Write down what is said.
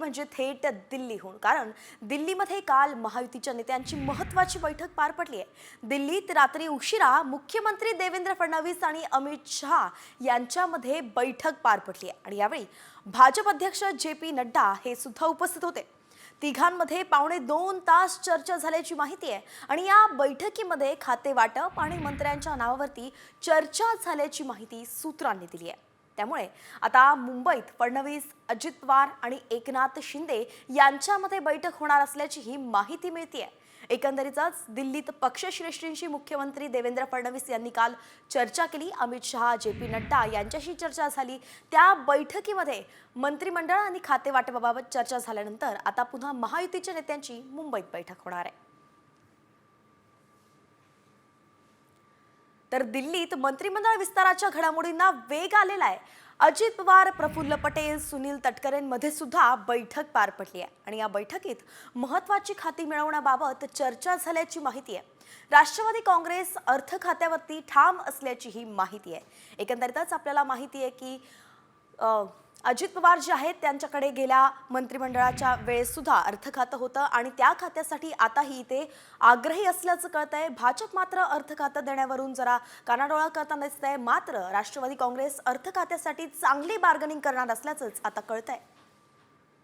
म्हणजे थेट दिल्लीहून, कारण दिल्लीमध्ये काल महायुतीच्या नेत्यांची महत्त्वाची बैठक पार पडली आहे। दिल्लीत रात्री उशिरा मुख्यमंत्री देवेंद्र फडणवीस आणि अमित शहा यांच्यामध्ये बैठक पार पडली आहे आणि यावेळी भाजप अध्यक्ष जे.पी. नड्डा हे सुद्धा उपस्थित होते। तिघांमध्ये पावणे 2 तास चर्चा झाल्याची माहिती आहे आणि या बैठकीमध्ये खाते वाटप आणि मंत्र्यांच्या नावावरती चर्चा झाल्याची माहिती सूत्रांनी दिली आहे। त्यामुळे आता मुंबईत फडणवीस, अजित पवार आणि एकनाथ शिंदे यांच्यामध्ये बैठक होणार असल्याची ही माहिती मिळते। एकंदरीतच दिल्लीत पक्षश्रेष्ठींशी मुख्यमंत्री देवेंद्र फडणवीस यांनी काल चर्चा केली। अमित शहा, जे.पी. नड्डा यांच्याशी चर्चा झाली। त्या बैठकीमध्ये मंत्रिमंडळ आणि खाते वाटपाबाबत चर्चा झाल्यानंतर आता पुन्हा महायुतीच्या नेत्यांची मुंबईत बैठक होणार आहे। तर दिल्लीत मंत्रिमंडळ विस्ताराच्या घडामोडींना वेग आलेला आहे। अजित पवार, प्रफुल्ल पटेल, सुनील तटकरेंमध्ये सुद्धा बैठक पार पडली आहे आणि या बैठकीत महत्त्वाची खाती मिळवण्याबाबत चर्चा झाल्याची माहिती आहे। राष्ट्रवादी काँग्रेस अर्थ खात्यावरती ठाम असल्याची ही माहिती आहे। एकंदरीतच आपल्याला माहिती आहे की अजित पवार जे आहेत त्यांच्याकडे गेल्या मंत्रिमंडळाच्या वेळेस सुद्धा अर्थ खातं होतं आणि त्या खात्यासाठी आताही ते आग्रही असल्याचं कळतंय। भाजप मात्र अर्थ खातं देण्यावरून जरा कानाडोळा करताना दिसतंय। मात्र राष्ट्रवादी काँग्रेस अर्थ खात्यासाठी चांगली बार्गेनिंग करणार असल्याचंच आता कळतंय।